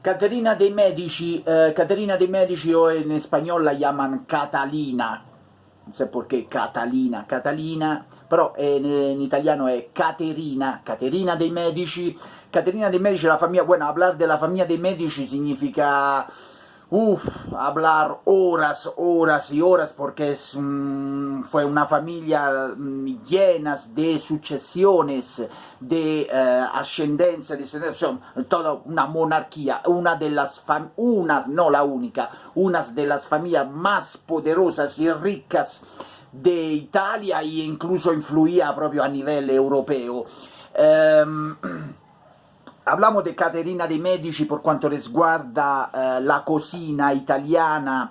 Caterina de Medici o en español la llaman Catalina, no sé por qué Catalina, Catalina, però en italiano è Caterina, Caterina de Medici. Caterina de Medici, la familia, bueno, hablar de la familia de Medici significa hablar horas, horas y horas, porque fue una familia llena de sucesiones, de ascendencia, descendencia, toda una monarquía, una, no la única, una de las familias más poderosas y ricas de Italia, e incluso influía proprio a nivel europeo. Hablamos de Caterina de Medici por cuanto resguarda la cocina italiana,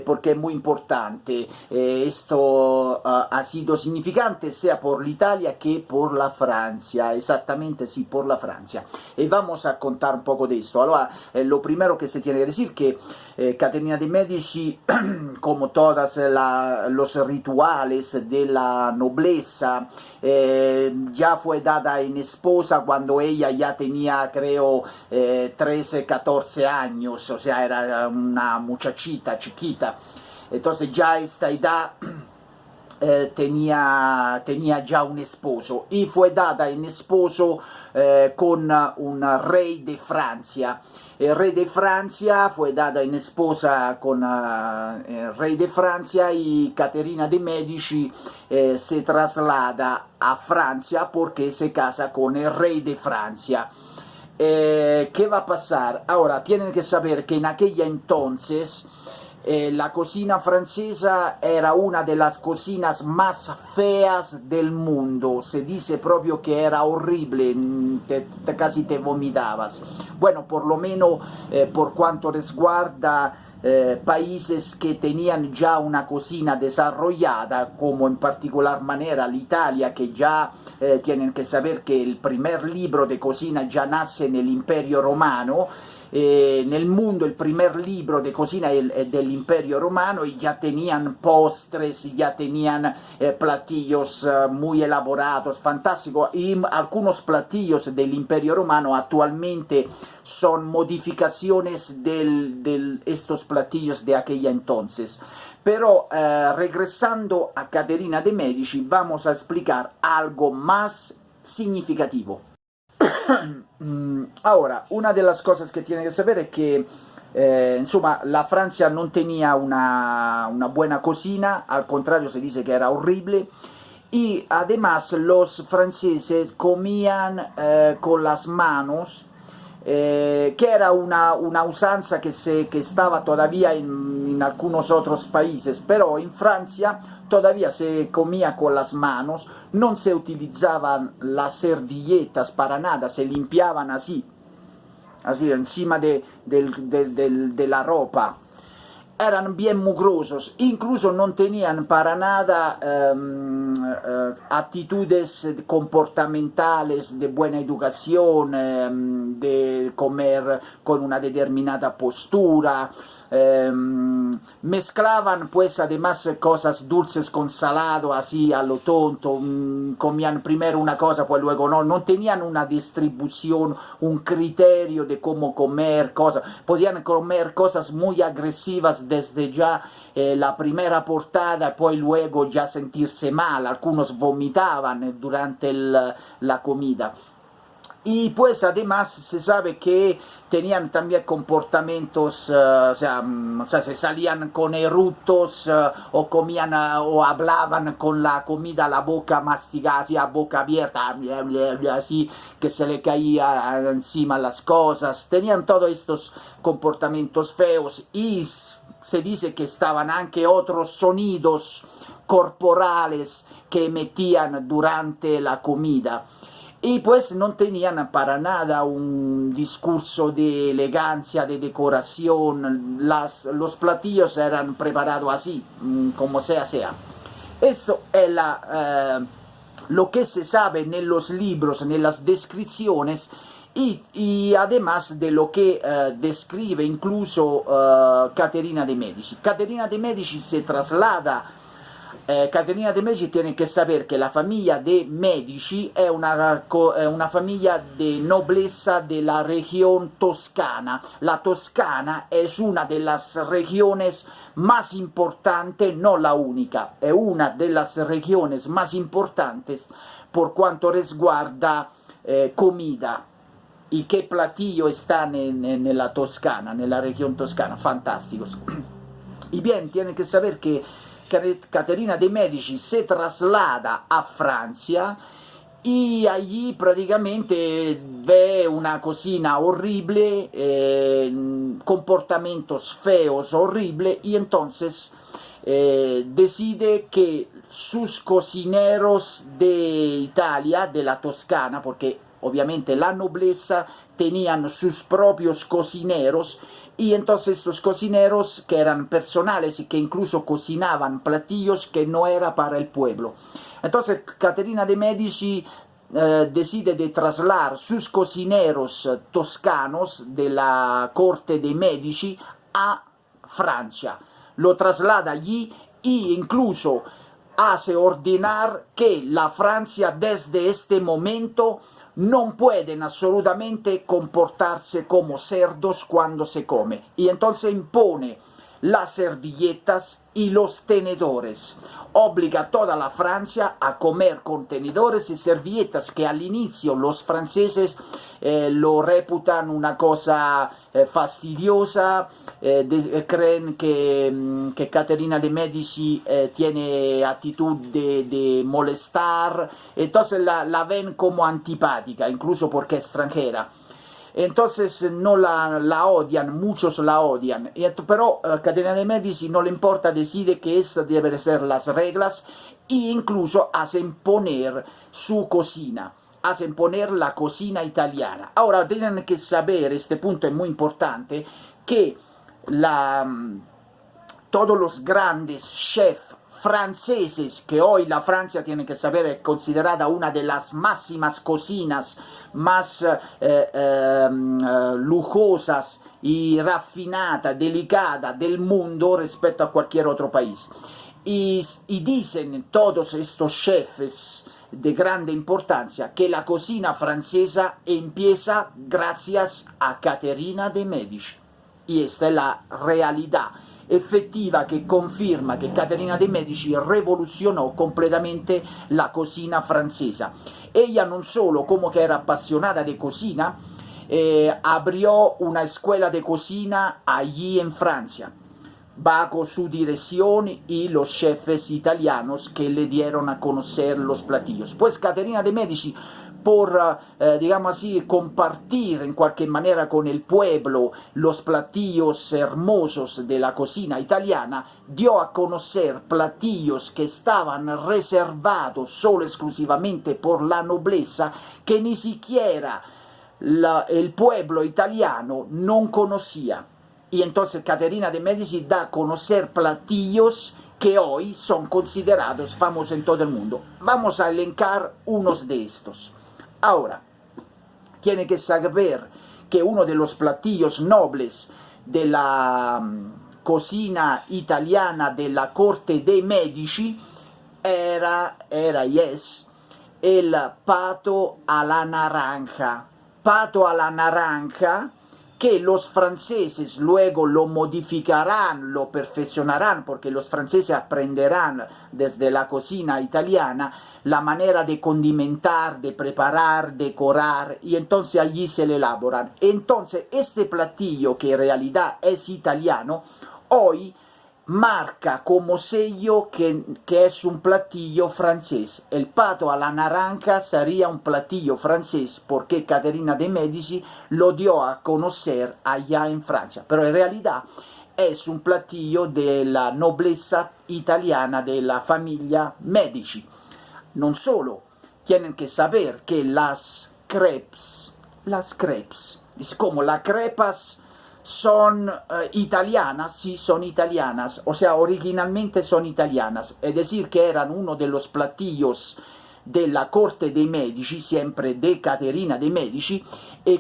porque es muy importante. Esto ha sido significante sea por Italia que por la Francia, exactamente sí, por la Francia. Y vamos a contar un poco de esto. Ahora, lo primero que se tiene que decir que Caterina de Medici, como todos los rituales de la nobleza, ya fue dada en esposa cuando ella ya tenía, creo, 13, 14 años, o sea, era una muchachita, chiquita. Entonces ya a esta edad tenía ya un esposo y fue dada en esposo con un rey de Francia. El rey de Francia fue dada en esposa con el rey de Francia, y Caterina de Medici se traslada a Francia porque se casa con el rey de Francia. ¿Qué va a pasar? Ahora, tienen que saber que en aquella entonces la cocina francesa era una de las cocinas más feas del mundo. Se dice proprio que era horrible, casi te vomitabas. Bueno, por lo menos por cuanto resguarda países que tenían ya una cocina desarrollada, como en particular manera l'Italia, que ya tienen que saber que el primer libro de cocina ya nace en el Imperio Romano. Nel mondo el primer libro de cocina es del Imperio Romano, y ya tenían postres, ya tenían platillos muy elaborados, fantásticos, y algunos platillos del Imperio Romano actualmente son modificaciones de estos platillos de aquella entonces. Pero regresando a Caterina de Medici, vamos a explicar algo más significativo. Ahora, una de las cosas que tienen que saber es que insomma, la Francia no tenía una buena cocina, al contrario se dice que era horrible, y además los franceses comían con las manos, que era una usanza que estaba todavía en algunos otros países, pero en Francia todavía se comía con las manos, no se utilizaban las servilletas para nada, se limpiaban así encima de la ropa. Eran bien mugrosos, incluso no tenían para nada actitudes comportamentales de buena educación, de comer con una determinada postura. Mezclaban pues además cosas dulces con salado, así a lo tonto, comían primero una cosa, pues luego no tenían una distribución, un criterio de cómo comer cosas, podían comer cosas muy agresivas desde ya la primera portada, pues luego ya sentirse mal, algunos vomitaban durante la comida. Y pues además se sabe que tenían también comportamientos, o sea, se salían con eructos, o comían o hablaban con la comida, la boca masticada, así a boca abierta, así que se le caía encima las cosas. Tenían todos estos comportamientos feos, y se dice que estaban anche otros sonidos corporales que emitían durante la comida. Y pues no tenían para nada un discurso de elegancia, de decoración, los platillos eran preparados así, como sea. Esto es lo que se sabe en los libros, en las descripciones, y además de lo que describe incluso Caterina de Medici. Caterina de Medici se traslada Caterina de' Medici tiene que saber que la familia de Medici es una familia de nobleza de la región toscana. La Toscana es una de las regiones más importantes, no la única, es una de las regiones más importantes por cuanto resguarda comida. ¿Y qué platillo están en la Toscana, en la región toscana? Fantásticos. Y bien, tienen que saber que Caterina de' Medici se traslada a Francia y allí prácticamente ve una cocina horrible, comportamientos feos, horribles, y entonces decide que sus cocineros de Italia, de la Toscana, porque obviamente la nobleza tenían sus propios cocineros, y entonces estos cocineros, que eran personales y que incluso cocinaban platillos que no era para el pueblo. Entonces Caterina de' Medici decide de trasladar sus cocineros toscanos de la corte de Medici a Francia. Lo traslada allí e incluso hace ordenar que la Francia desde este momento no pueden absolutamente comportarse como cerdos cuando se come, y entonces impone las servilletas y los tenedores. Obliga a toda la Francia a comer con tenedores y servilletas, que al inicio los franceses lo reputan una cosa fastidiosa, creen que Caterina de' Medici tiene actitud de molestar, entonces la ven como antipática, incluso porque es extranjera. Entonces no la odian, muchos la odian, pero Caterina de' Medici no le importa, decide que esas deben ser las reglas, e incluso hace imponer su cocina, hace imponer la cocina italiana. Ahora tienen que saber, este punto es muy importante, que todos los grandes chefs franceses, que hoy la Francia, tiene que saber, es considerada una de las máximas cocinas más lujosas y raffinadas, delicadas del mundo respecto a cualquier otro país. Y dicen todos estos chefs de grande importancia que la cocina francesa empieza gracias a Caterina de' Medici. Y esta es la realidad efectiva que confirma que Caterina de' Medici revolucionó completamente la cocina francesa. Ella non solo, como que era apasionada de cocina, abrió una escuela de cocina allí en Francia, bajo su dirección y los chefs italianos que le dieron a conocer los platillos. Pues Caterina de' Medici, por, digamos así, compartir en cualquier manera con el pueblo los platillos hermosos de la cocina italiana, dio a conocer platillos que estaban reservados solo exclusivamente por la nobleza, que ni siquiera el pueblo italiano no conocía. Y entonces Caterina de' Medici da a conocer platillos que hoy son considerados famosos en todo el mundo. Vamos a elencar unos de estos. Ahora, tiene que saber que uno de los platillos nobles de la cocina italiana de la corte de Medici era y es el pato a la naranja. Pato a la naranja, que los franceses luego lo modificarán, lo perfeccionarán, porque los franceses aprenderán desde la cocina italiana la manera de condimentar, de preparar, decorar, y entonces allí se le elaboran. Entonces este platillo, que en realidad es italiano, hoy marca como sello que es un platillo francés. El pato a la naranja sería un platillo francés porque Caterina de' Medici lo dio a conocer allá en Francia, pero en realidad es un platillo de la nobleza italiana de la familia Medici. Non solo, tienen que saber que las crepes, como las crepas son italianas, sí, son italianas, o sea, originalmente son italianas, es decir, que eran uno de los platillos de la corte de Medici, siempre de Caterina de' Medici,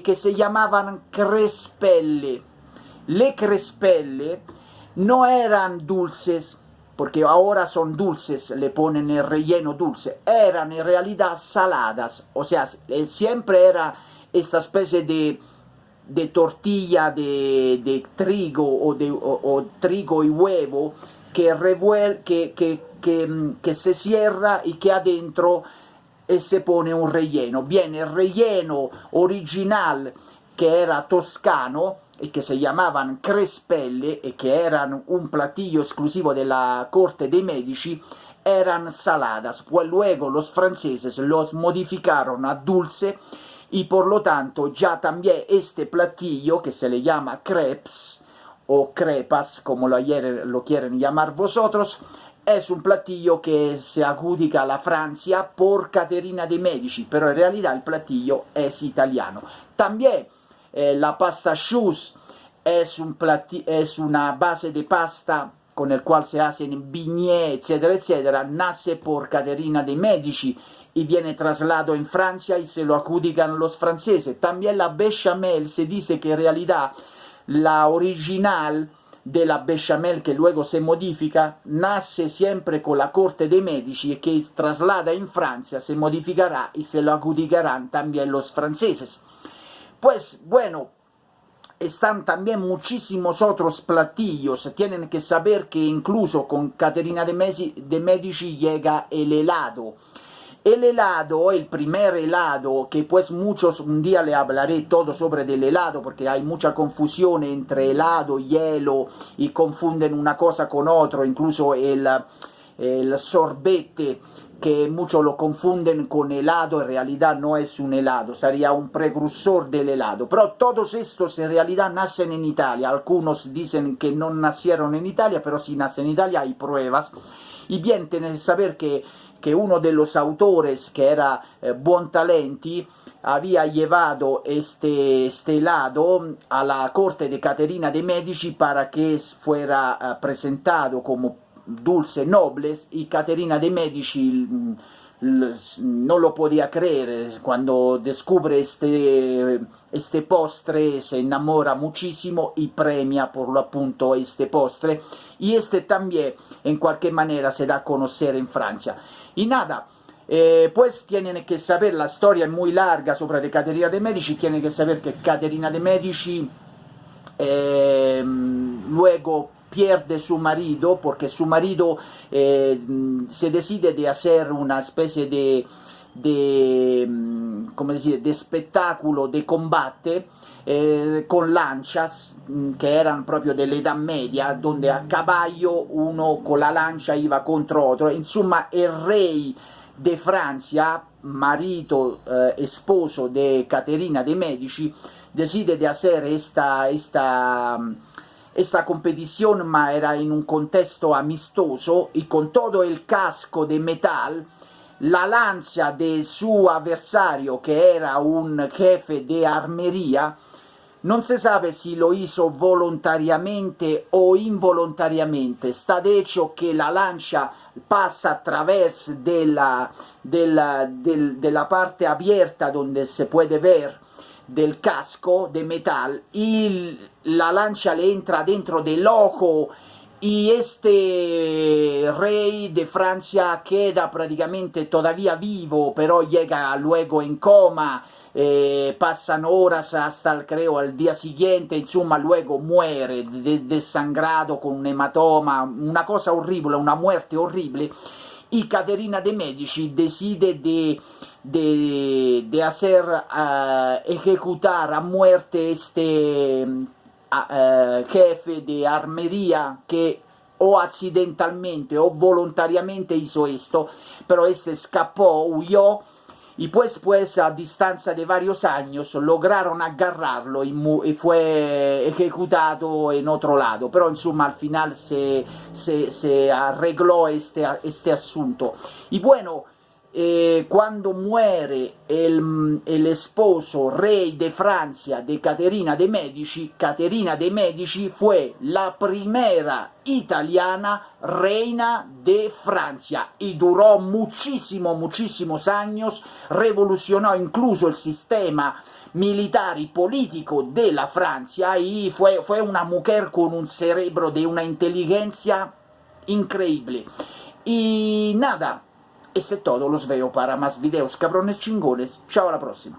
que se llamaban crespelle. Le crespelle no eran dulces, porque ahora son dulces, le ponen el relleno dulce, eran en realidad saladas, o sea, siempre era esta especie de tortilla de trigo o trigo y huevo que se cierra y que adentro se pone un relleno. Viene el relleno original que era toscano y que se llamaban crespelle y que eran un platillo exclusivo de la corte de Medici, eran saladas. Pues luego los franceses los modificaron a dulce y por lo tanto ya también este platillo que se le llama crepes o crepas, como lo quieren llamar vosotros, es un platillo que se adjudica a la Francia por Caterina de Medici, pero en realidad el platillo es italiano. También la pasta choux es una base de pasta con el cual se hacen beignets, etcétera, etcétera, nace por Caterina de Medici y viene trasladado en Francia y se lo adjudican los franceses. También la bechamel, se dice que en realidad la original de la bechamel que luego se modifica, nace siempre con la corte de Medici y que traslada en Francia, se modificará y se lo adjudicarán también los franceses. Pues bueno, están también muchísimos otros platillos. Tienen que saber que incluso con Caterina de Medici llega el helado. El helado, el primer helado, que pues muchos, un día le hablaré todo sobre el helado, porque hay mucha confusión entre helado y hielo, y confunden una cosa con otro, incluso el sorbete, que muchos lo confunden con helado, en realidad no es un helado, sería un precursor del helado. Pero todos estos en realidad nacen en Italia, algunos dicen que no nacieron en Italia, pero sí nacen en Italia, hay pruebas. Y bien, tenés que saber que uno de los autores, que era Buontalenti, había llevado este helado a la corte de Caterina de Medici para que fuera presentado como dulce nobles, y Caterina de Medici no lo podía creer. Cuando descubre este postre se enamora muchísimo y premia por lo appunto este postre, y también en cualquier manera se da a conocer en Francia. Y nada, pues tienen que saber, la historia es muy larga sobre de Caterina de Medici. Tienen que saber que Caterina de Medici luego pierde su marido, porque su marido se decide de hacer una especie come decir, de espectáculo de combate con lanchas que eran proprio de la Edad Media, donde a caballo uno con la lancha iba contro otro. Insomma, el rey de Francia, marito esposo de Caterina de Medici, decide de hacer esta competición, ma era en un contexto amistoso, y con todo el casco de metal, la lanza de su adversario, que era un jefe de armería, no se sabe si lo hizo voluntariamente o involuntariamente. Está de hecho que la lancha pasa a través de la parte abierta donde se puede ver del casco de metal, y la lancha le entra dentro del ojo, y este rey de Francia queda prácticamente todavía vivo, pero llega luego en coma. Pasan horas hasta creo al día siguiente, insomma luego muere desangrado con un hematoma, una cosa horrible, una muerte horrible. Y Caterina de Medici decide de hacer ejecutar a muerte jefe de armería, que o accidentalmente o voluntariamente hizo esto, pero escapó, huyó, y pues a distancia de varios años lograron agarrarlo y fue ejecutado en otro lado. Pero insomma al final se arregló este asunto. Y bueno, cuando muere el esposo rey de Francia de Caterina de Medici fue la primera italiana reina de Francia y duró muchísimos años, revolucionó incluso el sistema militar y político de la Francia, y fue una mujer con un cerebro de una inteligencia increíble. Y nada, eso es todo, los veo para más videos cabrones chingones, chao, a la próxima.